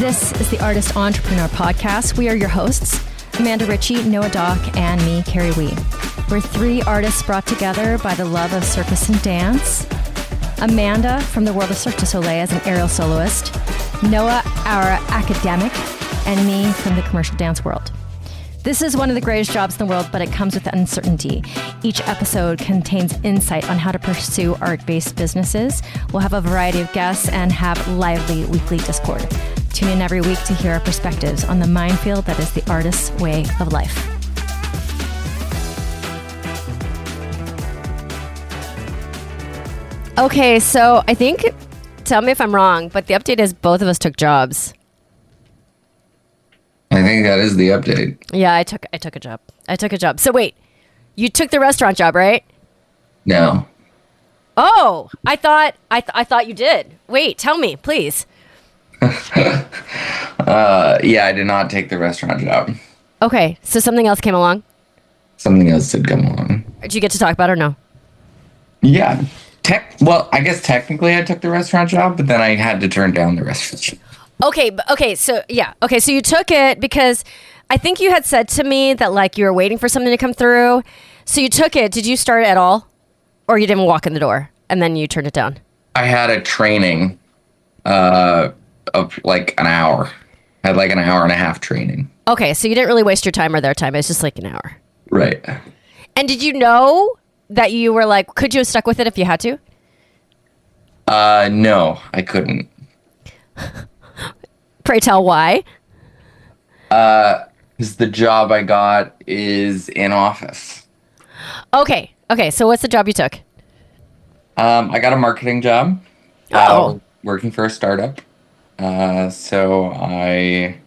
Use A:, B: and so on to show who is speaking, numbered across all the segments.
A: This is the Artist Entrepreneur Podcast. We are your hosts, Amanda Ritchie, Noah Dock, and me, Kerry Wee. We're three artists brought together by the love of circus and dance. Amanda from the world of Cirque du Soleil as an aerial soloist. Noah, our academic, and me from the commercial dance world. This is one of the greatest jobs in the world, but it comes with uncertainty. Each episode contains insight on how to pursue art-based businesses. We'll have a variety of guests and have lively weekly Discord. Tune in every week to hear our perspectives on the minefield that is the artist's way of life. Okay, so I think, tell me if I'm wrong, but the update is both of us took jobs.
B: I think that is the update.
A: Yeah, I took a job. I took a job. So wait, you took the restaurant job, right?
B: No.
A: Oh, I thought you did. Wait, tell me, please.
B: Yeah, I did not take the restaurant job.
A: Okay, so something else came along?
B: Something else did come along.
A: Did you get to talk about it or no?
B: Yeah. Well, I guess technically I took the restaurant job, but then I had to turn down the restaurant job.
A: Okay, so you took it because I think you had said to me that like you were waiting for something to come through. So you took it. Did you start at all? Or you didn't walk in the door and then you turned it down?
B: I had a training of like an hour. I had like an hour and a half training.
A: Okay, so you didn't really waste your time or their time. It's just like an hour.
B: Right.
A: And did you know that you were like, could you have stuck with it if you had to?
B: No, I couldn't.
A: Pray tell why?
B: Because the job I got is in office.
A: Okay, so what's the job you took?
B: I got a marketing job. Working for a startup. So I'm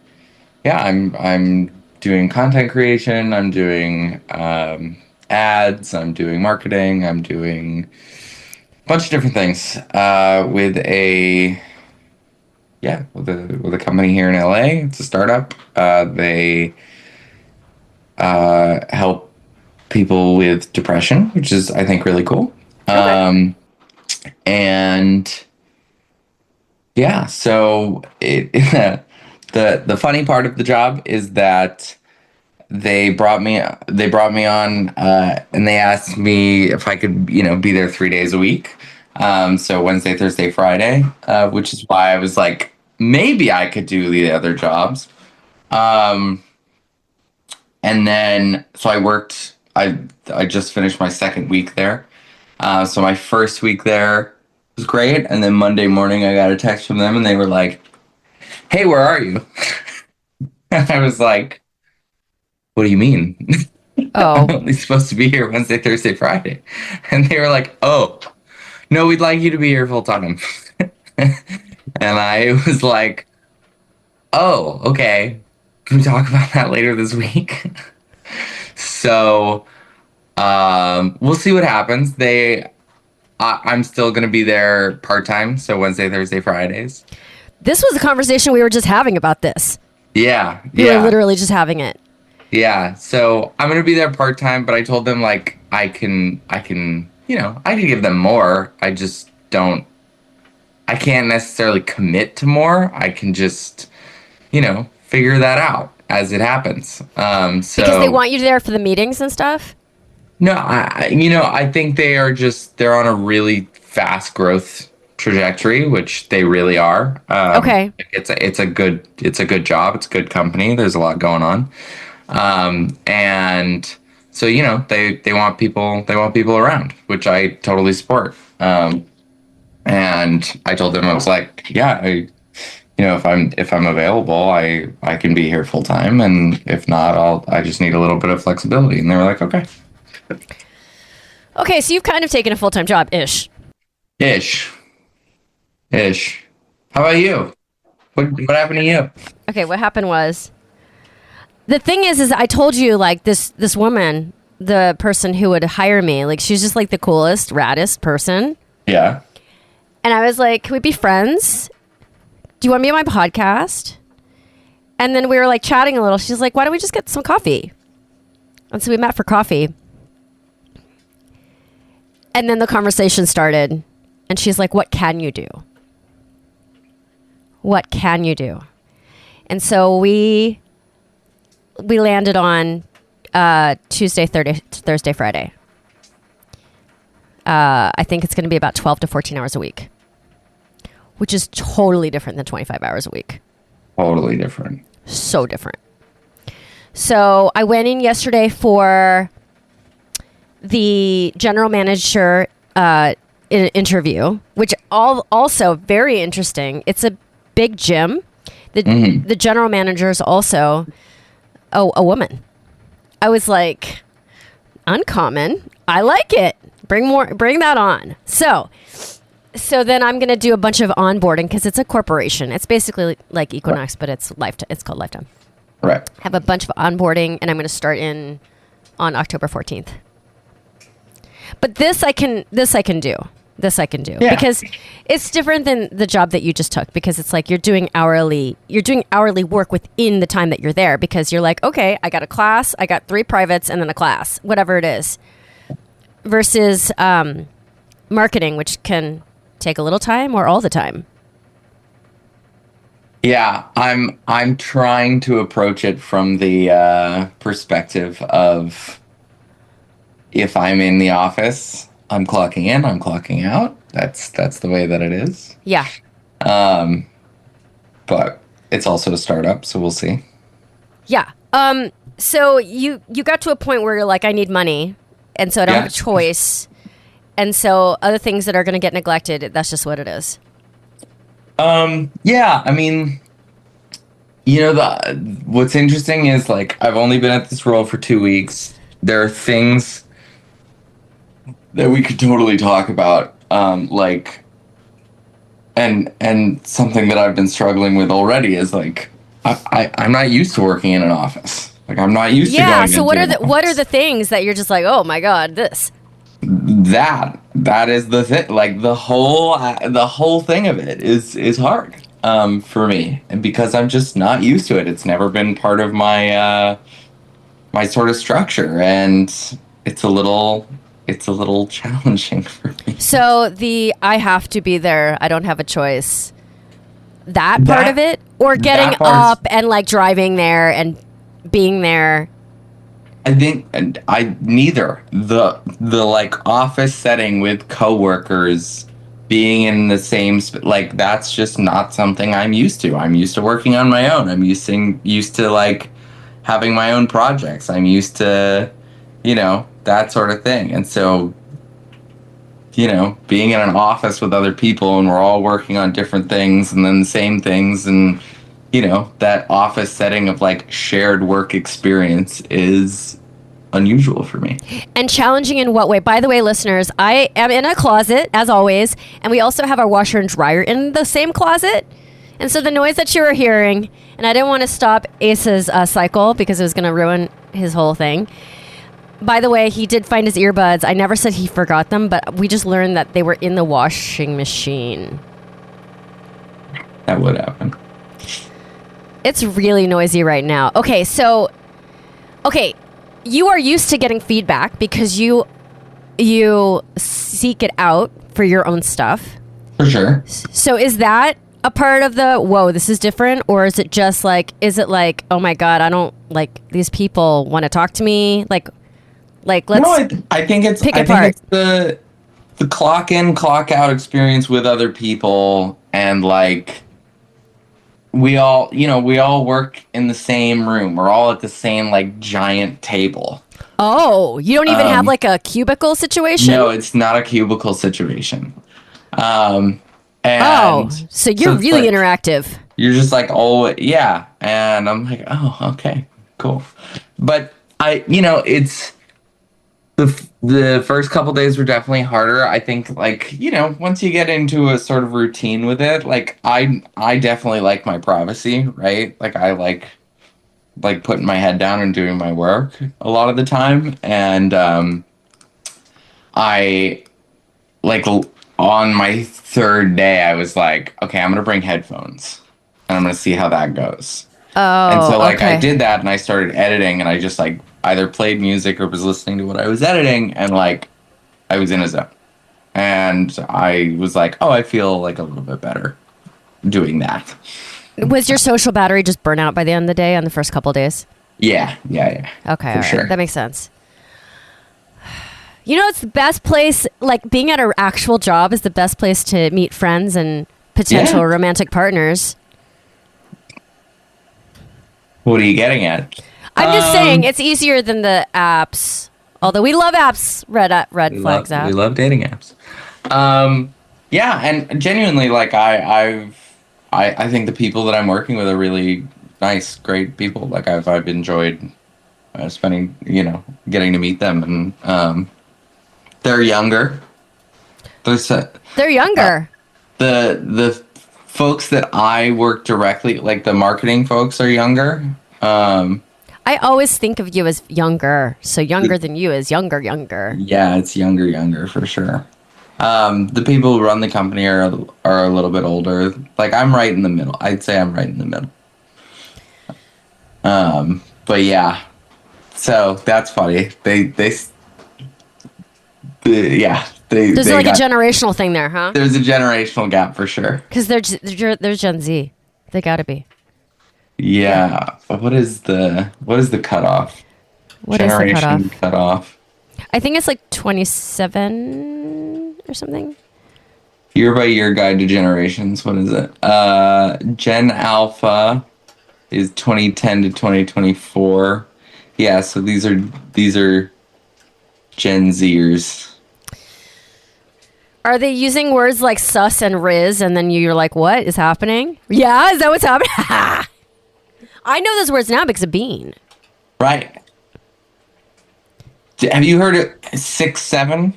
B: doing content creation. I'm doing ads. I'm doing marketing. I'm doing a bunch of different things with a company here in LA. It's a startup. They help people with depression, which is, I think, really cool. Okay. And yeah, so the funny part of the job is that they brought me on and they asked me if I could, be there 3 days a week. So Wednesday, Thursday, Friday, which is why I was like, maybe I could do the other jobs. And then, so I worked, I just finished my second week there. So my first week there was great. And then Monday morning, I got a text from them and they were like, hey, where are you? And I was like, what do you mean?
A: Oh.
B: I'm only supposed to be here Wednesday, Thursday, Friday. And they were like, oh, no, we'd like you to be here full time. And I was like, oh, okay. Can we talk about that later this week? So we'll see what happens. I'm still going to be there part-time, so Wednesday, Thursday, Fridays.
A: This was a conversation we were just having about this.
B: Yeah.
A: We were literally just having it.
B: Yeah, so I'm going to be there part-time, but I told them, like, I can, I can give them more. I can't necessarily commit to more. I can just, figure that out as it happens. Because
A: they want you there for the meetings and stuff?
B: No, I think they're on a really fast growth trajectory, which they really are.
A: Okay.
B: It's a good job. It's a good company. There's a lot going on. And so, they want people around, which I totally support. And I told them, I was like, yeah, if I'm available, I can be here full time. And if not, I just need a little bit of flexibility. And they were like, okay.
A: Okay, so you've kind of taken a full-time job, ish.
B: How about you? What happened to you?
A: Okay, what happened was, the thing is I told you, like, this woman, the person who would hire me, like, she's just like the coolest, raddest person.
B: Yeah.
A: And I was like, can we be friends? Do you want to be on my podcast? And then we were like chatting a little. She's like, why don't we just get some coffee? And so we met for coffee. And then the conversation started. And she's like, what can you do? What can you do? And so we landed on Tuesday, Thursday, Friday. I think it's going to be about 12 to 14 hours a week, which is totally different than 25 hours a week.
B: Totally different.
A: So different. So I went in yesterday for the general manager interview, which also very interesting. It's a big gym. The general manager is also a woman. I was like, uncommon. I like it. Bring that on. So then I'm going to do a bunch of onboarding because it's a corporation. It's basically like Equinox, but it's Lifetime. It's called Lifetime.
B: Right.
A: Have a bunch of onboarding, and I'm going to start on October 14th. But this I can do. Yeah. Because it's different than the job that you just took, because it's like you're doing hourly work within the time that you're there, because you're like, okay, I got a class, I got 3 privates and then a class, whatever it is, versus marketing, which can take a little time or all the time.
B: Yeah, I'm trying to approach it from the perspective of, if I'm in the office, I'm clocking in, I'm clocking out. That's the way that it is.
A: Yeah.
B: But it's also a startup, so we'll see.
A: Yeah. So you got to a point where you're like, I need money, and so I don't have a choice. And so other things that are going to get neglected, that's just what it is.
B: Yeah, I mean, what's interesting is, like, I've only been at this role for 2 weeks. There are things that we could totally talk about, like, and something that I've been struggling with already is, like, I'm not used to working in an office. Like, I'm not used to going into
A: so what
B: are
A: the things that you're just like, oh my God, this?
B: That is the thing. Like, the whole thing of it is hard for me, and because I'm just not used to it. It's never been part of my my sort of structure, and it's a little challenging for me.
A: So I have to be there, I don't have a choice, that part of it, or getting up and like driving there and being there.
B: I think neither. The like office setting with coworkers, being in the same like, that's just not something I'm used to. I'm used to working on my own. I'm used to like having my own projects. I'm used to, that sort of thing. And so, being in an office with other people and we're all working on different things and then the same things, and that office setting of like shared work experience is unusual for me.
A: And challenging in what way? By the way, listeners, I am in a closet, as always, and we also have our washer and dryer in the same closet. And so the noise that you were hearing, and I didn't want to stop Ace's cycle because it was going to ruin his whole thing. By the way, he did find his earbuds. I never said he forgot them, but we just learned that they were in the washing machine.
B: That would happen.
A: It's really noisy right now. Okay, you are used to getting feedback because you seek it out for your own stuff.
B: For sure.
A: So is that a part of the, whoa, this is different? Or is it just like, oh my God, I don't, like, these people want to talk to me? Like let's
B: I think it's the clock in, clock out experience with other people, and like, we all work in the same room. We're all at the same like giant table.
A: Oh, you don't even have like a cubicle situation?
B: No, it's not a cubicle situation.
A: So you're really like, interactive.
B: You're just like, oh yeah, and I'm like, oh, okay, cool. But it's the first couple days were definitely harder. I think, like, once you get into a sort of routine with it, like, I definitely like my privacy, right? Like, I like putting my head down and doing my work a lot of the time. And I, like, on my third day, I was like, okay, I'm going to bring headphones and I'm going to see how that goes.
A: Oh,
B: and so, like,
A: okay.
B: I did that and I started editing, and I just, like, either played music or was listening to what I was editing, and like I was in a zone. And I was like, oh, I feel like a little bit better doing that.
A: Was your social battery just burn out by the end of the day on the first couple of days?
B: Yeah.
A: Okay,
B: For
A: all right.
B: sure.
A: That makes sense. You know, it's the best place, like being at an actual job is the best place to meet friends and potential romantic partners.
B: What are you getting at?
A: I'm just saying it's easier than the apps. Although we love apps, red flags app.
B: We love dating apps. Yeah, and genuinely, like I think the people that I'm working with are really nice, great people. Like I've enjoyed spending, getting to meet them, and they're younger.
A: They're younger.
B: The folks that I work directly, like the marketing folks, are younger.
A: I always think of you as younger. So younger than you is younger.
B: Yeah, it's younger for sure. The people who run the company are a little bit older. Like I'm right in the middle. I'd say I'm right in the middle. But yeah, so that's funny. There's like
A: a generational thing there, huh?
B: There's a generational gap for sure.
A: Because they're Gen Z. They gotta be.
B: Yeah. What is the cutoff?
A: What is the
B: cutoff?
A: I think it's like 27 or something.
B: Year by year guide to generations. What is it? Gen Alpha is 2010 to 2024. Yeah, so these are Gen Zers.
A: Are they using words like sus and riz, and then you're like, what is happening? Yeah, is that what's happening? I know those words now because of Bean.
B: Right. Have you heard it? 6-7?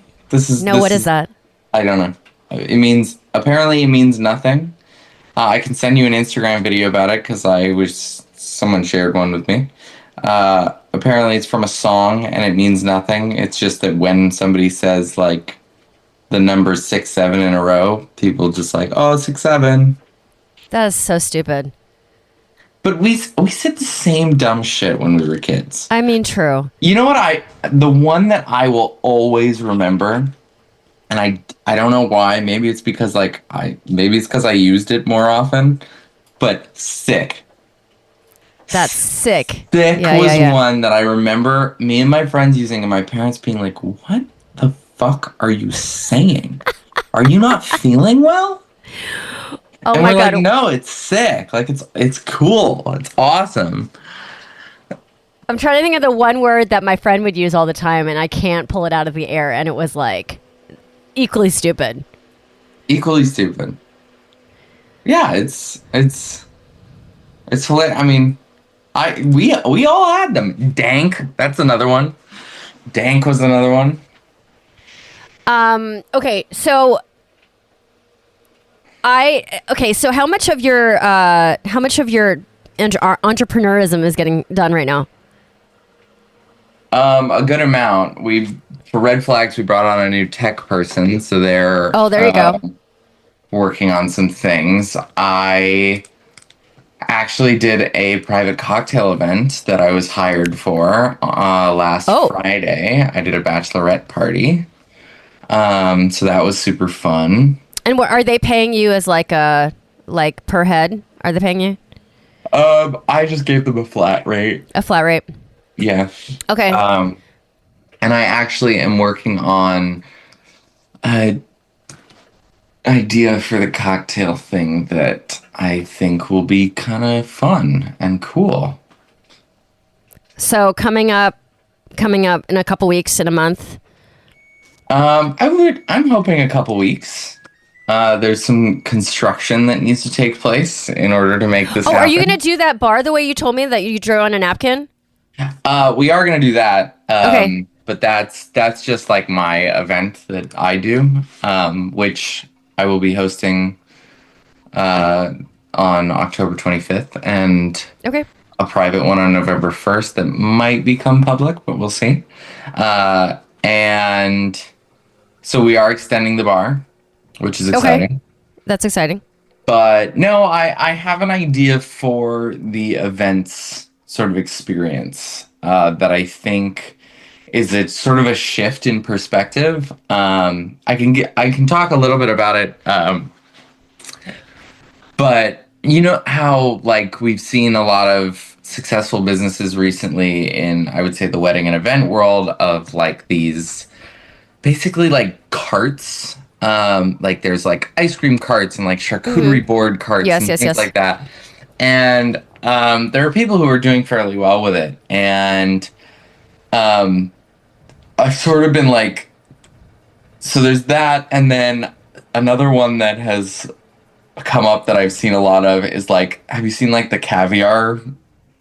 A: What is that?
B: I don't know. Apparently it means nothing. I can send you an Instagram video about it because someone shared one with me. Apparently it's from a song and it means nothing. It's just that when somebody says like the number 6-7 in a row, people just like, oh, 6-7.
A: That is so stupid.
B: But we said the same dumb shit when we were kids.
A: I mean, true.
B: You know what the one that I will always remember, and I don't know why, maybe it's because I used it more often, but sick.
A: That's sick.
B: Sick was one that I remember me and my friends using and my parents being like, what the fuck are you saying? Are you not feeling well?
A: Oh
B: and
A: my
B: we're
A: God.
B: Like, no, it's sick. Like it's cool. It's awesome.
A: I'm trying to think of the one word that my friend would use all the time, and I can't pull it out of the air, and it was like equally stupid.
B: Equally stupid. Yeah, it's hilarious. I mean, we all had them. Dank, that's another one. Dank was another one.
A: Okay, so how much of your entrepreneurism is getting done right now?
B: A good amount. For Red Flags, we brought on a new tech person, so they're
A: there you go.
B: Working on some things. I actually did a private cocktail event that I was hired for last Friday. I did a bachelorette party. So that was super fun. And
A: what are they paying you as per head? Are they paying you?
B: I just gave them a flat rate.
A: A flat rate.
B: Yeah.
A: Okay.
B: And I actually am working on an idea for the cocktail thing that I think will be kind of fun and cool.
A: So coming up in a couple weeks, in a month.
B: I'm hoping a couple weeks. There's some construction that needs to take place in order to make this happen.
A: Are you going to do that bar the way you told me that you drew on a napkin?
B: We are going to do that.
A: Okay.
B: But that's just like my event that I do, which I will be hosting on October 25th and a private one on November 1st that might become public, but we'll see. And so we are extending the bar, which is exciting.
A: Okay. That's exciting.
B: But no, I have an idea for the events sort of experience that I think is a sort of a shift in perspective. I can talk a little bit about it, but You know how like we've seen a lot of successful businesses recently in, I would say, the wedding and event world of like these basically like carts. Like there's like ice cream carts and like charcuterie board carts
A: Yes,
B: and
A: yes,
B: things
A: yes.
B: like that. And there are people who are doing fairly well with it. And um, I've sort of been like, so there's that, and then another one that has come up that I've seen a lot of is like, have you seen like the caviar,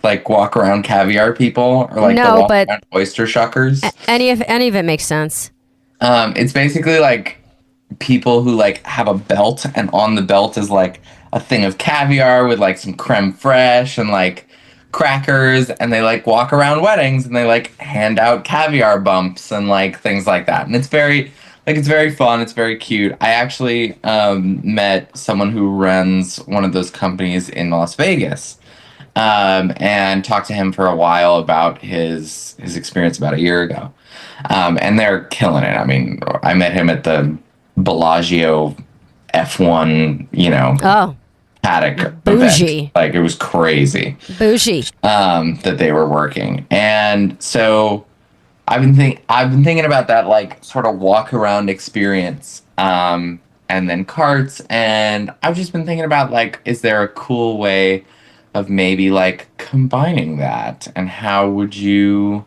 B: like walk around caviar people, or like the
A: No,
B: walk
A: but
B: around oyster shuckers?
A: any of it makes sense.
B: It's basically like people who like have a belt, and on the belt is like a thing of caviar with like some creme fraiche and like crackers, and they like walk around weddings and they like hand out caviar bumps and like things like that. And it's very fun, it's very cute. I actually met someone who runs one of those companies in Las Vegas, and talked to him for a while about his experience about a year ago. And they're killing it. I mean, I met him at the Bellagio F1,
A: Oh,
B: paddock
A: bougie.
B: event. Like it was crazy
A: Bougie.
B: that they were working. And so I've been thinking about that like sort of walk around experience. And then carts, and I've just been thinking about like, is there a cool way of maybe like combining that, and how would you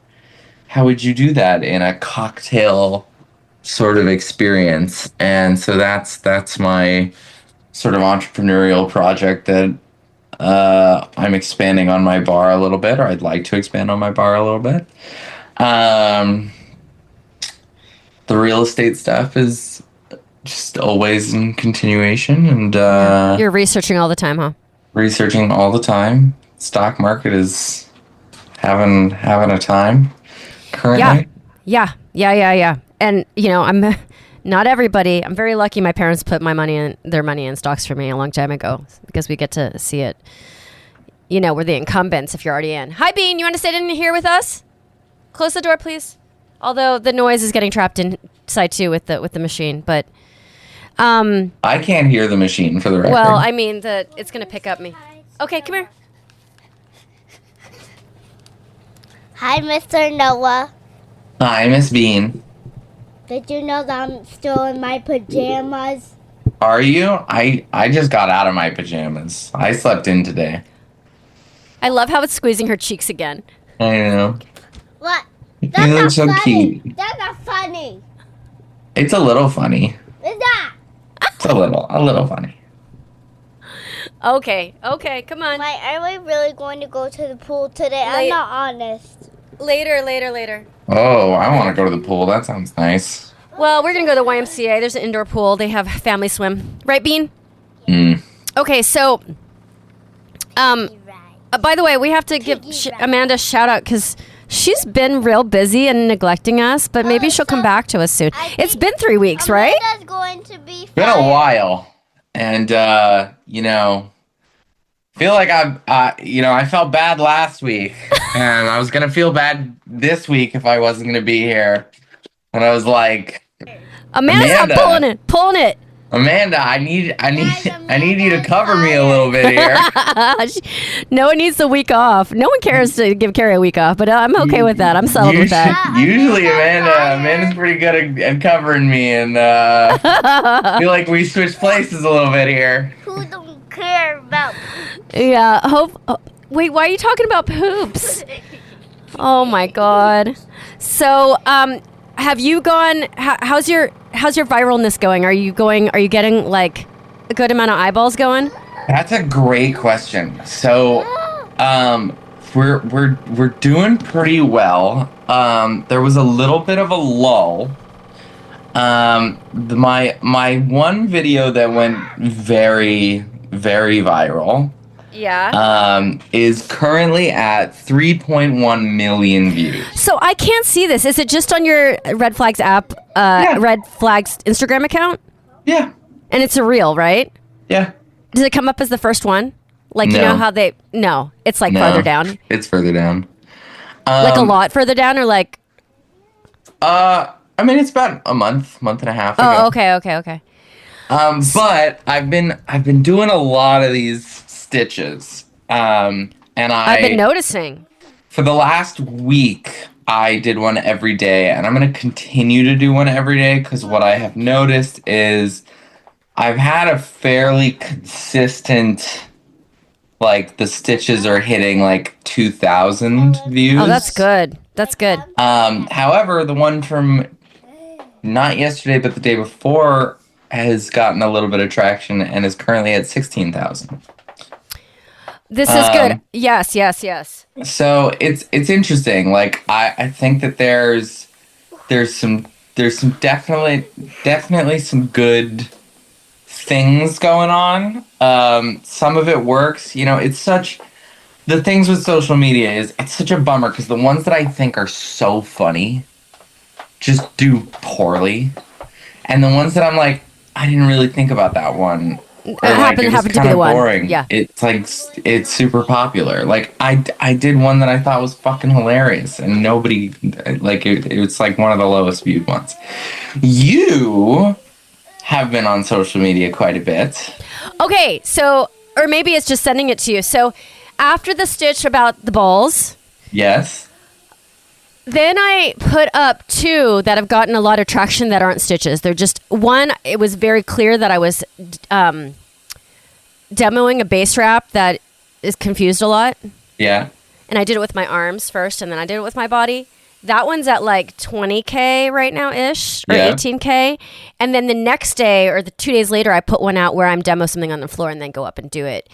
B: do that in a cocktail sort of experience? And so that's my sort of entrepreneurial project that I'm expanding on my bar a little bit, or I'd like to expand on my bar a little bit. Um, the real estate stuff is just always in continuation, and
A: You're researching all the time, huh?
B: researching all the time. Stock market is having a time
A: Yeah.
B: currently.
A: Yeah. And I'm not everybody. I'm very lucky. My parents put their money in stocks for me a long time ago because we get to see it. We're the incumbents if you're already in. Hi, Bean. You want to sit in here with us? Close the door, please. Although the noise is getting trapped inside too with the machine, but
B: I can't hear the machine for the record.
A: well, I mean it's gonna pick up me. Okay, come here.
C: Hi, Mr. Noah.
B: Hi, Miss Bean.
C: Did you know that I'm still in my pajamas?
B: Are you? I just got out of my pajamas. I slept in today.
A: I love how it's squeezing her cheeks again.
B: I know.
C: What?
B: You
C: That's
B: look
C: not
B: so
C: funny.
B: cute.
C: That's not funny.
B: It's a little funny.
C: Is that?
B: It's a little funny.
A: Okay, come on.
C: Are we really going to go to the pool today? I'm
A: Late-
C: not honest.
A: Later.
B: Oh, I want to go to the pool. That sounds nice.
A: Well, we're gonna go to the YMCA. There's an indoor pool. They have family swim, right, Bean? Okay, so by the way, we have to give Amanda a shout out because she's been real busy and neglecting us, but maybe she'll come back to us soon. It's been 3 weeks, right?
C: Amanda's going to be
B: Been a while, and feel like I felt bad last week, and I was gonna feel bad this week if I wasn't gonna be here. And I was like,
A: Amanda's
B: Amanda.
A: not pulling it.
B: Amanda, I need you to cover me a little bit here.
A: No one needs a week off. No one cares to give Kerry a week off, but I'm okay with that. I'm settled with that.
B: Usually, Amanda's pretty good at covering me, and feel like we switched places a little bit here.
C: Who don't care about?
A: Yeah. Wait, why are you talking about poops? Oh my God. So, have you gone? How's your viralness going? Are you getting like a good amount of eyeballs going?
B: That's a great question. So, we're doing pretty well. There was a little bit of a lull. My one video that went very, very viral, is currently at 3.1 million views.
A: So I can't see this. Is it just on your Red Flags app,
B: Yeah.
A: Red Flags Instagram account?
B: Yeah,
A: And it's a reel, right?
B: yeah.
A: Does it come up as the first one? Like, you
B: No.
A: know how it's like
B: No,
A: farther down?
B: It's further down.
A: Like a lot further down or like,
B: I mean, it's about a month and a half ago.
A: oh, okay.
B: But I've been doing a lot of these stitches. And
A: I've been noticing.
B: For the last week, I did one every day, and I'm going to continue to do one every day because what I have noticed is I've had a fairly consistent, like, the stitches are hitting like 2,000 views.
A: Oh, that's good. That's good.
B: However, the one from not yesterday, but the day before has gotten a little bit of traction and is currently at 16,000.
A: This is good. Yes, yes, yes.
B: So it's interesting. Like I think that there's some definitely some good things going on. Some of it works. You know, the things with social media is it's such a bummer because the ones that I think are so funny just do poorly, and the ones that I'm like, I didn't really think about that one. Or like, it happened to be the one. Boring.
A: Yeah.
B: It's like it's super popular. Like I did one that I thought was fucking hilarious, and nobody like it's like one of the lowest viewed ones. You have been on social media quite a bit.
A: Okay, so or maybe it's just sending it to you. So after the stitch about the balls,
B: yes.
A: Then I put up two that have gotten a lot of traction that aren't stitches. They're just one. It was very clear that I was demoing a base wrap that is confused a lot.
B: Yeah.
A: And I did it with my arms first, and then I did it with my body. That one's at like 20K right now ish, or 18K. And then the next day or the 2 days later, I put one out where I'm demo something on the floor and then go up and do it.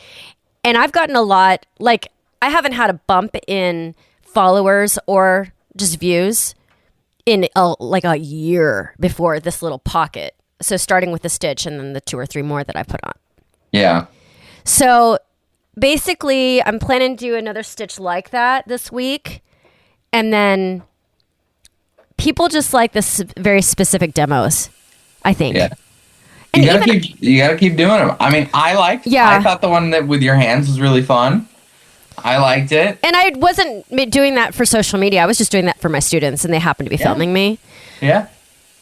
A: And I've gotten a lot. Like I haven't had a bump in followers or just views in like a year before this little pocket. So starting with the stitch and then the 2 or 3 more that I put on.
B: Yeah.
A: So basically I'm planning to do another stitch like that this week. And then people just like this very specific demos, I think.
B: Yeah.
A: And
B: you gotta keep doing them. I mean, I thought the one that with your hands was really fun. I liked it.
A: And I wasn't doing that for social media. I was just doing that for my students, and they happened to be filming me.
B: Yeah.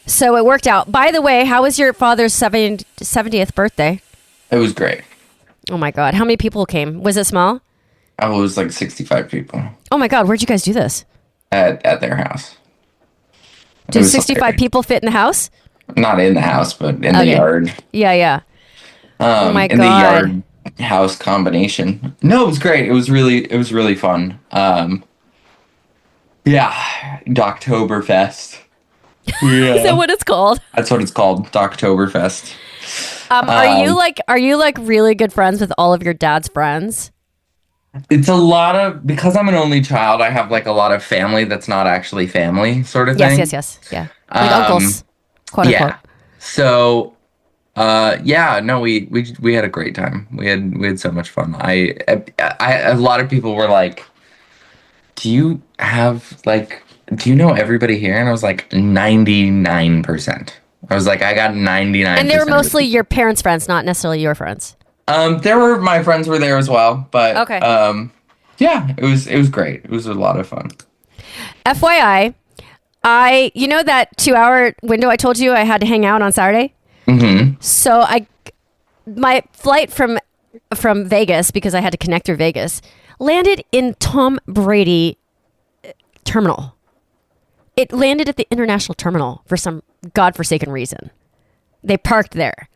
A: So it worked out. By the way, how was your father's 70th birthday?
B: It was great.
A: Oh, my God. How many people came? Was it small?
B: It was like 65 people.
A: Oh, my God. Where'd you guys do this?
B: At their house.
A: Do 65 people fit in the house?
B: Not in the house, but in the yard.
A: Yeah, yeah. Oh, my God.
B: In the yard. House combination. No, it was great. It was really fun. Doctoberfest. Yeah.
A: Is that what it's called?
B: That's what it's called, Doctoberfest.
A: Are you like really good friends with all of your dad's friends?
B: It's a lot of, because I'm an only child, I have like a lot of family that's not actually family sort of thing.
A: Yes. Yeah. Like uncles, quote unquote.
B: So we had a great time. We had so much fun. I a lot of people were like, do you know everybody here? And I was like 99%. I was like, I got 99%.
A: And they were mostly your parents' friends, not necessarily your friends.
B: My friends were there as well, but
A: okay.
B: It was great. It was a lot of fun.
A: FYI, you know that 2-hour window I told you I had to hang out on Saturday?
B: Mm-hmm.
A: So my flight from Vegas, because I had to connect through Vegas, landed in Tom Brady terminal. It landed at the international terminal for some godforsaken reason. They parked there.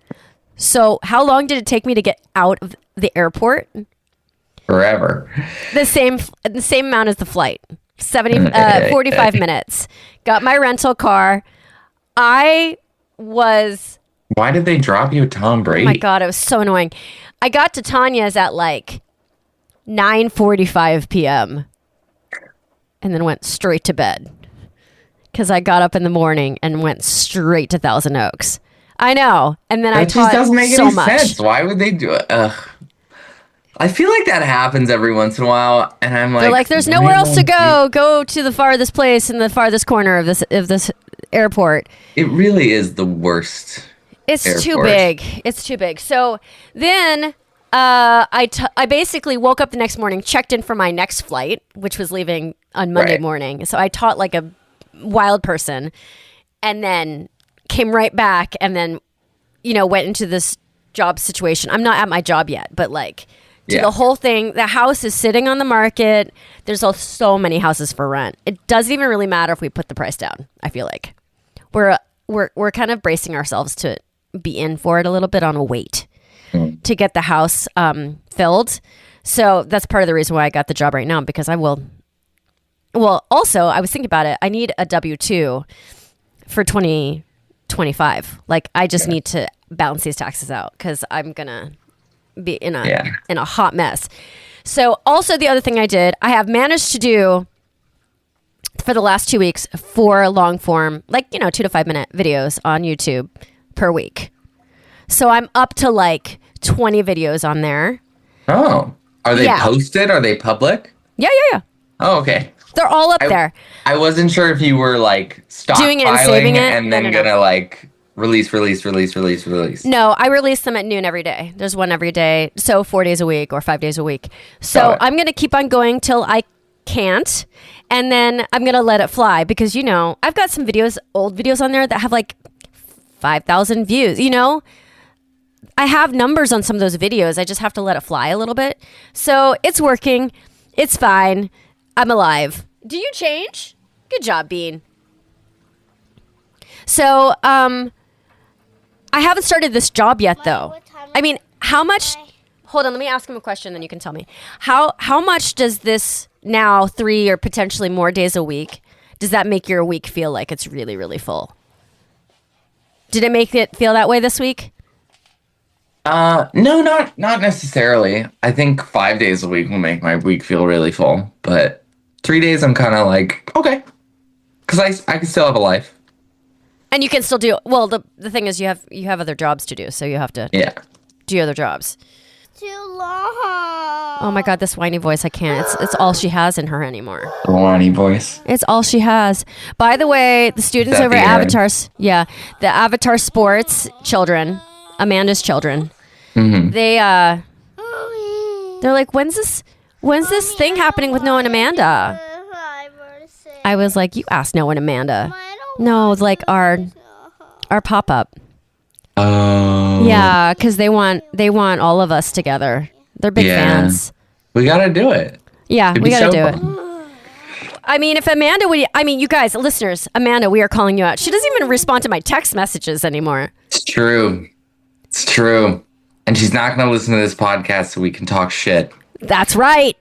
A: So how long did it take me to get out of the airport?
B: Forever.
A: The same amount as the flight. 45 minutes. Got my rental car. Why
B: did they drop you at Tom Brady?
A: Oh my God, it was so annoying. I got to Tanya's at like 9:45 p.m. and then went straight to bed because I got up in the morning and went straight to Thousand Oaks. I know. And then I taught so much. It just doesn't make any sense.
B: Why would they do it? Ugh. I feel like that happens every once in a while, and I'm like,
A: they're like, there's nowhere else to go. Go to the farthest place in the farthest corner of this airport.
B: It really is the worst.
A: It's too big. It's too big. So then I basically woke up the next morning, checked in for my next flight, which was leaving on Monday morning. So I taught like a wild person, and then came right back, and then went into this job situation. I'm not at my job yet, but like to
B: Yeah.
A: the whole thing. The house is sitting on the market. There's so many houses for rent. It doesn't even really matter if we put the price down. I feel like we're kind of bracing ourselves to be in for it a little bit on a wait to get the house filled. So that's part of the reason why I got the job right now, because I will. Well, also, I was thinking about it. I need a W-2 for 2025. Like, I just need to balance these taxes out because I'm gonna be in a hot mess. So, also the other thing I did, I have managed to do for the last 2 weeks 4 long form, 2 to 5 minute videos on YouTube per week. So I'm up to 20 videos on there.
B: Oh, are they posted? Are they public?
A: Yeah.
B: Oh, okay.
A: They're all up there.
B: I wasn't sure if you were stockpiling
A: doing it and saving it,
B: and then gonna release.
A: No, I release them at noon every day. There's one every day. So 4 days a week or 5 days a week. So I'm going to keep on going till I can't. And then I'm going to let it fly because, I've got some old videos on there that have 5,000 views, I have numbers on some of those videos. I just have to let it fly a little bit. So it's working. It's fine. I'm alive. Do you change? Good job, Bean. So, I haven't started this job yet, though. I mean, how much? Hold on, let me ask him a question, then you can tell me. How much does this now 3 or potentially more days a week? Does that make your week feel like it's really, really full? Did it make it feel that way this week?
B: No, not necessarily. I think 5 days a week will make my week feel really full, but 3 days I'm kind of okay, because I can still have a life. And
A: you can still do well. The thing is, you have other jobs to do, so you have to do other jobs.
C: Too long.
A: Oh my God, this whiny voice! I can't. It's all she has in her anymore.
B: The whiny voice.
A: It's all she has. By the way, the students over at Avatar's, the Avatar Sports children, Amanda's children, they're like, when's this thing happening with Noah and Amanda? I was like, you asked Noah and Amanda. No, our pop-up.
B: Oh.
A: Yeah, because they want all of us together. They're big fans.
B: We gotta do it.
A: Yeah, we gotta do it. I mean, if Amanda would, you guys, listeners, Amanda, we are calling you out. She doesn't even respond to my text messages anymore.
B: It's true. And she's not gonna listen to this podcast so we can talk shit.
A: That's right.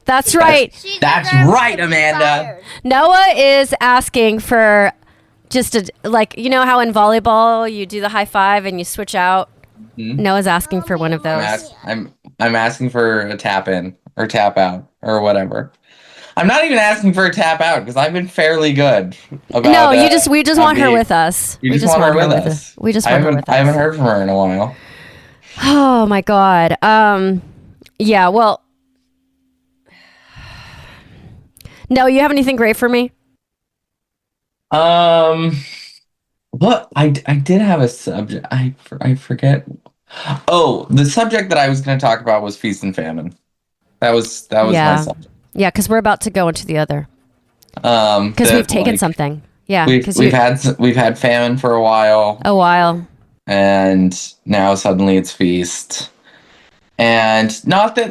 A: That's right.
B: That's right, Amanda.
A: Noah is asking for just how in volleyball you do the high five and you switch out. Mm-hmm. Noah's asking for one of those.
B: I'm asking for a tap in or tap out or whatever. I'm not even asking for a tap out because I've been fairly good about. No,
A: we just want her with us.
B: We just want her with us.
A: We just want her with us.
B: I haven't heard from her in a while.
A: Oh my God. Yeah. Well. No, you have anything great for me?
B: What I did have a subject. I forget. Oh, the subject that I was going to talk about was feast and famine. That was my subject.
A: Yeah, because we're about to go into the other. Because we've taken something. Yeah,
B: we've had famine for a while. And now suddenly it's feast. And not that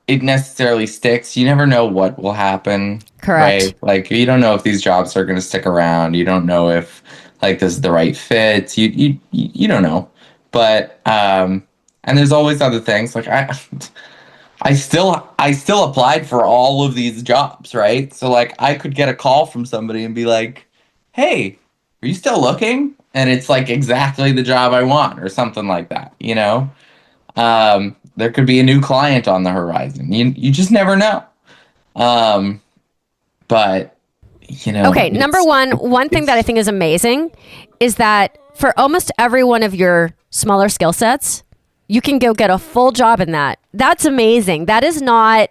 B: it necessarily sticks. You never know what will happen.
A: Correct.
B: Right? You don't know if these jobs are going to stick around. You don't know if this is the right fit. You don't know. But and there's always other things. I still applied for all of these jobs, right? So I could get a call from somebody and be like, "Hey, are you still looking?" And it's exactly the job I want or something like that, There could be a new client on the horizon. You just never know. But
A: Okay, number one thing that I think is amazing is that for almost every one of your smaller skill sets, you can go get a full job in that. That's amazing. That is not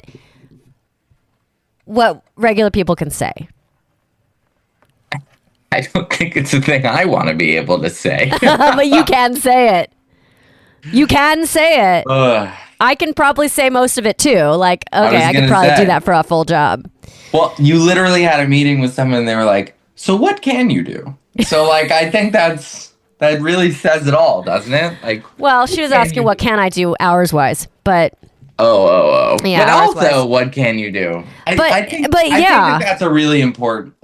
A: what regular people can say.
B: I don't think it's a thing I want to be able to say.
A: But you can say it. You can say it. I can probably say most of it too. I could probably do that for a full job.
B: Well, you literally had a meeting with someone and they were like, "So what can you do?" So I think that's that really says it all, doesn't it? Like,
A: Well, she was
B: can
A: asking
B: you
A: what
B: do?
A: can I do hours wise, but
B: But
A: yeah, hours
B: also,
A: wise.
B: what can you do?
A: But
B: I think that
A: yeah,
B: that's a really important.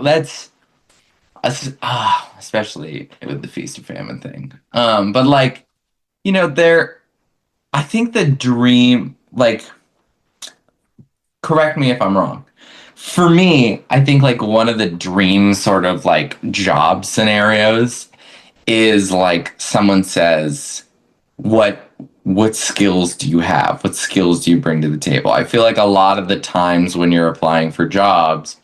B: Especially with the feast of famine thing. But like, there. I think the dream, like, correct me if I'm wrong. For me, I think like one of the dream sort of like job scenarios is like someone says, what what skills do you have? What skills do you bring to the table? I feel like a lot of the times when you're applying for jobs,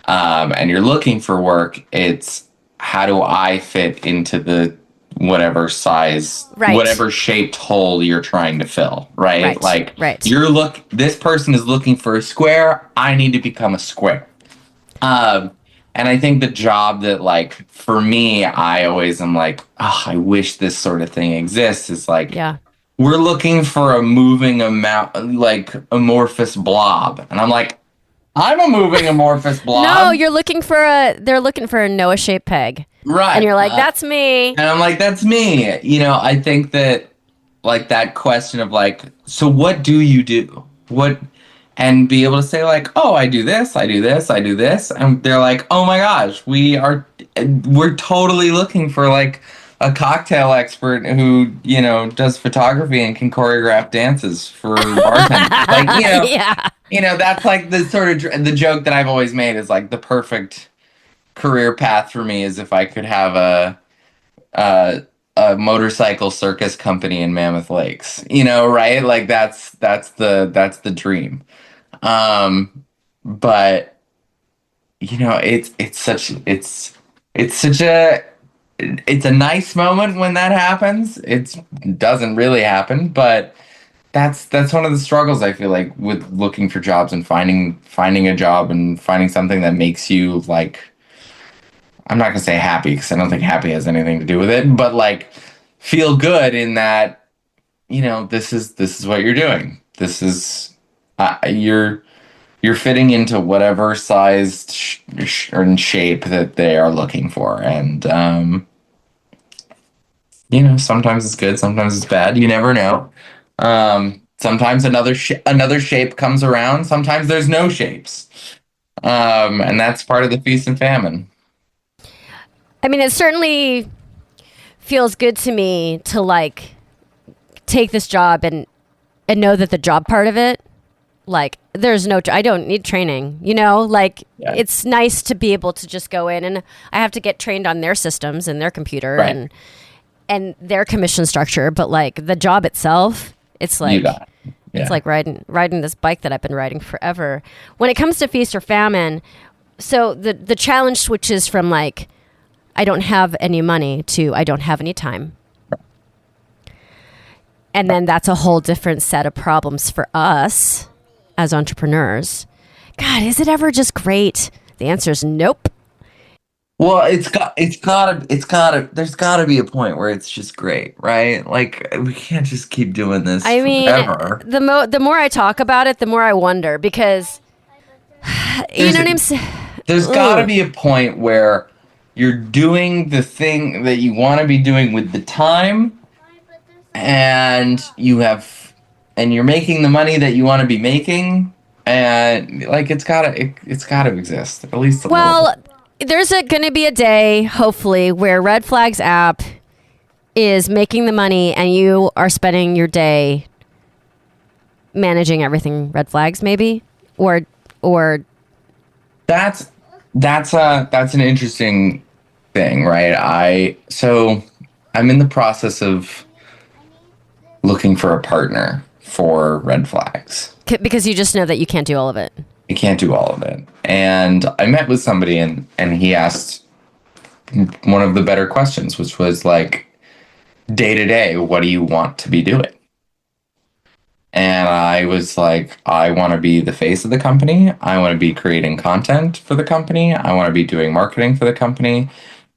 B: and you're looking for work, it's how do I fit into the whatever size,
A: right,
B: whatever shaped hole you're trying to fill, right?
A: right,
B: Like
A: right.
B: this person is looking for a square, I need to become a square. Um, and I think the job that, like, for me, I always am like, oh, I wish this sort of thing exists, is like,
A: Yeah.
B: we're looking for a moving amount, like amorphous blob. And I'm like, I'm a moving amorphous
A: No,
B: blob.
A: they're looking for a Noah shaped peg. And
B: Right.
A: you're like, that's me.
B: And I'm like, that's me. I think that, like, that question of, like, so what do you do? And be able to say, like, oh, I do this, I do this, I do this. And they're like, oh my gosh, we're totally looking for, like, a cocktail expert who, does photography and can choreograph dances for bartenders. Like,
A: Yeah.
B: that's like the sort of the joke that I've always made is like the perfect career path for me is if I could have a motorcycle circus company in Mammoth Lakes, right? Like that's the dream. But it's a nice moment when that happens. It doesn't really happen, but that's one of the struggles I feel like with looking for jobs and finding a job and finding something that makes you, like, I'm not gonna say happy because I don't think happy has anything to do with it, but like feel good in that this is what you're doing. This is you're fitting into whatever size and shape that they are looking for, and sometimes it's good, sometimes it's bad. You never know. Sometimes another shape comes around. Sometimes there's no shapes, and that's part of the feast and famine.
A: I mean, it certainly feels good to me to like take this job and know that the job part of it, like I don't need training, like
B: Yeah.
A: it's nice to be able to just go in and I have to get trained on their systems and their computer
B: Right.
A: and their commission structure. But like the job itself, it's
B: You
A: like,
B: got it. Yeah.
A: it's like riding this bike that I've been riding forever. When it comes to feast or famine, so the challenge switches from like, I don't have any money to I don't have any time. And then that's a whole different set of problems for us as entrepreneurs. God, is it ever just great? The answer is nope.
B: Well, there's gotta be a point where it's just great, right? Like, we can't just keep doing this
A: I mean,
B: forever.
A: the more I talk about it, the more I wonder because you know what I'm saying?
B: There's gotta be a point where you're doing the thing that you want to be doing with the time, and you're making the money that you want to be making, and like it's gotta exist at least a little
A: Well,
B: bit.
A: there's going to be a day, hopefully, where Red Flags app is making the money and you are spending your day managing everything Red Flags, maybe, or
B: That's an interesting thing, right? I'm in the process of looking for a partner for Red Flags.
A: because you just know that you can't do all of it.
B: I can't do all of it. And I met with somebody and he asked one of the better questions, which was like, day to day, what do you want to be doing? And I was like, I want to be the face of the company. I want to be creating content for the company. I want to be doing marketing for the company.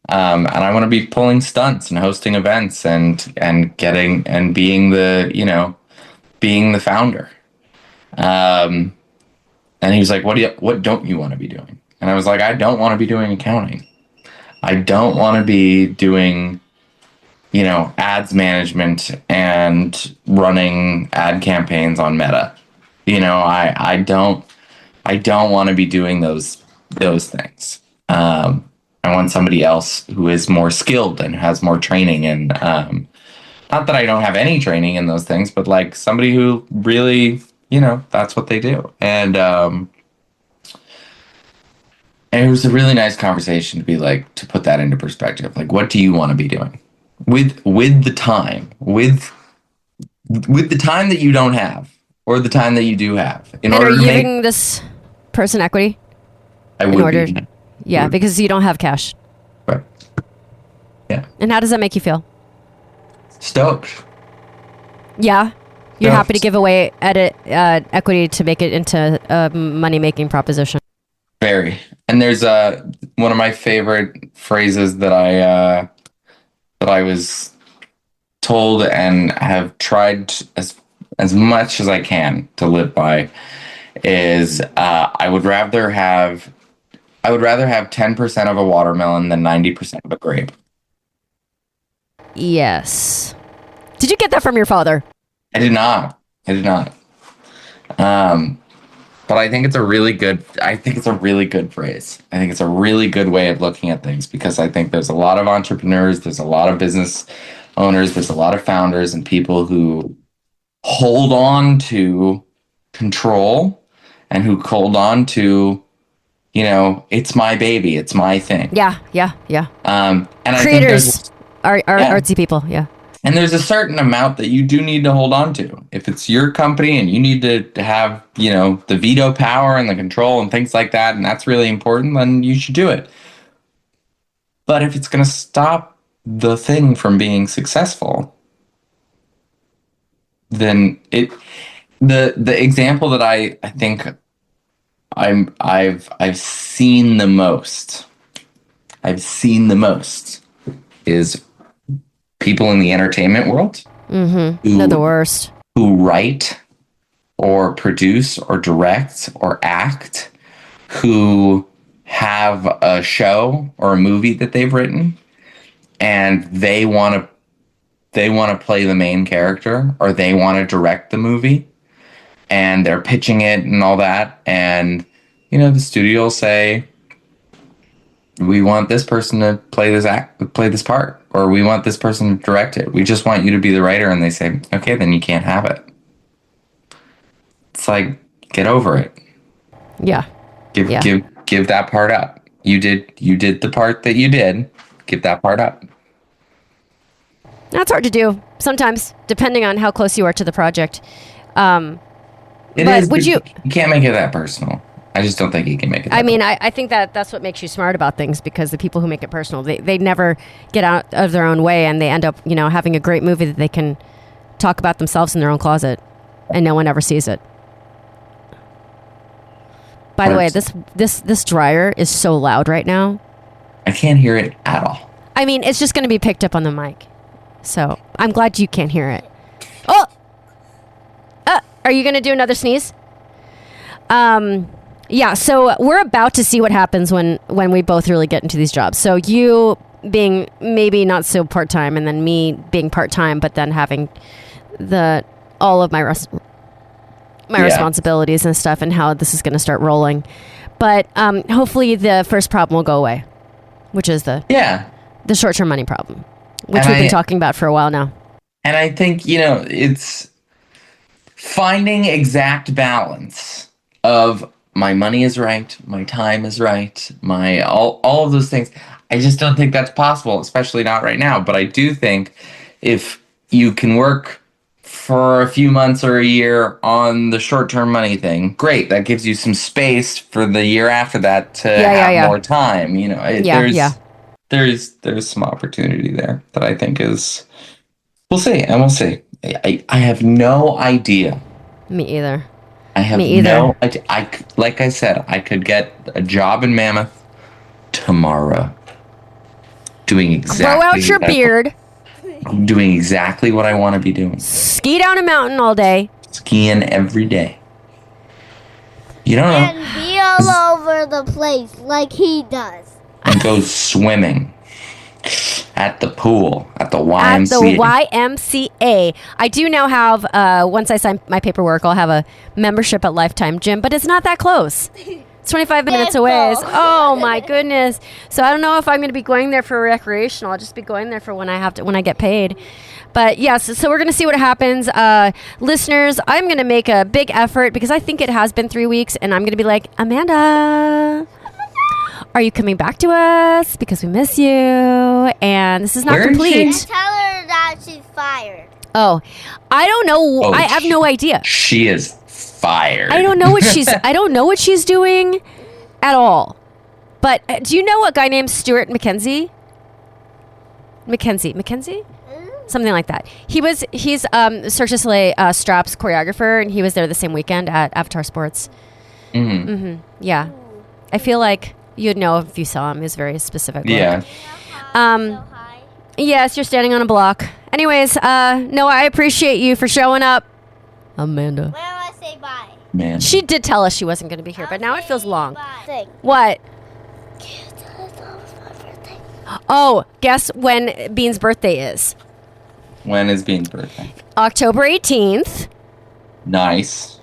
B: And I want to be pulling stunts and hosting events and getting and being being the founder. And he was like, what don't you want to be doing? And I was like, I don't want to be doing accounting. I don't want to be doing ads management and running ad campaigns on Meta. I don't want to be doing those things. I want somebody else who is more skilled and has more training, and not that I don't have any training in those things, but like somebody who really, that's what they do. And it was a really nice conversation to be like, to put that into perspective. Like, what do you want to be doing with the time, with the time that you don't have, or the time that you do have, in
A: And
B: order
A: are you
B: to make?
A: giving this person equity?
B: I
A: in
B: would
A: order-
B: be.
A: Yeah, because you don't have cash.
B: Right. Yeah.
A: And how does that make you feel?
B: Stoked.
A: Yeah. You're
B: Yeah.
A: happy to give away equity to make it into a money-making proposition.
B: Very. And there's one of my favorite phrases that I was told and have tried as much as I can to live by is I would rather have 10% of a watermelon than 90% of a grape.
A: Yes. Did you get that from your father?
B: I did not. But I think it's a really good phrase. I think it's a really good way of looking at things, because I think there's a lot of entrepreneurs, there's a lot of business owners, there's a lot of founders and people who hold on to control and who hold on to, it's my baby, it's my thing.
A: Yeah.
B: And I think
A: Creators, artsy people, yeah.
B: and there's a certain amount that you do need to hold on to. If it's your company and you need to have, the veto power and the control and things like that, and that's really important, then you should do it. But if it's going to stop the thing from being successful, then the example that I think I've seen the most is people in the entertainment world
A: They're the worst.
B: who write or produce or direct or act, who have a show or a movie that they've written, and they want to play the main character, or they want to direct the movie, and they're pitching it and all that, and the studio will say, we want this person to play this part, or we want this person to direct it. We just want you to be the writer. And they say, okay, then you can't have it. It's like, get over it.
A: Yeah.
B: Give that part up. You did the part that you did. Give that part up.
A: That's hard to do sometimes, depending on how close you are to the project.
B: It
A: but
B: is,
A: would you
B: can't make it that personal. I just don't think you can make it that
A: I think that's what makes you smart about things, because the people who make it personal, they never get out of their own way, and they end up, having a great movie that they can talk about themselves in their own closet, and no one ever sees it. By the way, this dryer is so loud right now.
B: I can't hear it at all.
A: I mean, it's just going to be picked up on the mic. So I'm glad you can't hear it. Oh! Are you going to do another sneeze? Yeah, so we're about to see what happens when we both really get into these jobs. So you being maybe not so part-time, and then me being part-time, but then having all of my responsibilities and stuff, and how this is going to start rolling. But hopefully the first problem will go away, which is the short-term money problem, which we've been talking about for a while now.
B: And I think, it's finding exact balance of my money is right, my time is right, my all of those things. I just don't think that's possible, especially not right now. But I do think if you can work for a few months or a year on the short-term money thing, great. That gives you some space for the year after that to have more time. There's some opportunity there that I think is. We'll see. I have no idea.
A: Me either.
B: I have no idea. Like I said, I could get a job in Mammoth tomorrow. Doing exactly.
A: Grow out your beard.
B: I'm doing exactly what I want to be doing.
A: Ski down a mountain all day.
B: Skiing every day. You don't know.
C: And be all over the place like he does.
B: And go swimming. At the pool, at the
D: At
B: YMCA.
D: the YMCA. I do now have, once I sign my paperwork, I'll have a membership at Lifetime Gym, but it's not that close. It's 25 minutes away. Oh my goodness. So I don't know if I'm going to be going there for recreational. I'll just be going there for when I get paid. But yes, so we're going to see what happens. Listeners, I'm going to make a big effort because I think it has been 3 weeks, and I'm going to be like, Amanda, are you coming back to us? Because we miss you. And this is not
B: Where is
D: complete.
B: she?
C: Tell her that she's fired.
D: Oh, I don't know.
B: Oh,
D: I have no idea.
B: She is fired.
D: I don't know what she's doing at all. But do you know a guy named Stuart McKenzie? McKenzie? Something like that. He's Cirque du Soleil Straps choreographer, and he was there the same weekend at Avatar Sports. Yeah. I feel like you'd know if you saw him. He's very specific.
B: Yeah.
C: So high.
D: Yes, you're standing on a block. Anyways, Noah, I appreciate you for showing up. Amanda.
C: When do I say bye?
B: Man.
D: She did tell us she wasn't going to be here, but now it feels long.
C: Bye.
D: What?
C: Can you tell us that was my birthday?
D: Oh, guess when Bean's birthday is?
B: When is Bean's birthday?
D: October 18th.
B: Nice.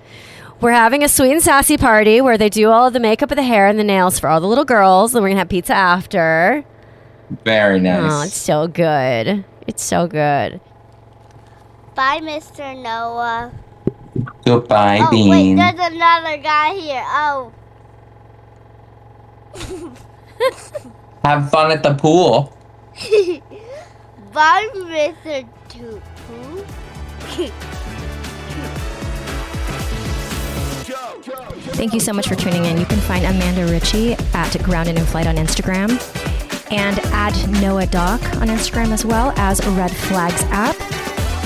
D: We're having a sweet and sassy party where they do all of the makeup and the hair and the nails for all the little girls. And we're going to have pizza after.
B: Very nice.
D: Oh, it's so good. It's so good.
C: Bye, Mr. Noah.
B: Goodbye,
C: Oh,
B: Bean.
C: wait, there's another guy here. Oh.
B: Have fun at the pool.
C: Bye, Mr. Tutu.
A: Thank you so much for tuning in. You can find Amanda Ritchie at Grounded in Flight on Instagram and at Noah Doc on Instagram, as well as Red Flags app.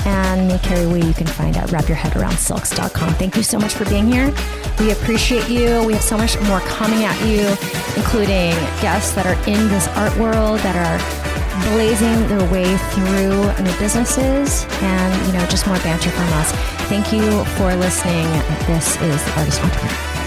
A: And me, Kerry Wee, you can find at wrapyourheadaroundsilks.com. Thank you so much for being here. We appreciate you. We have so much more coming at you, including guests that are in this art world, that are blazing their way through new businesses, and just more banter from us. Thank you for listening. This is The Artist Entrepreneur.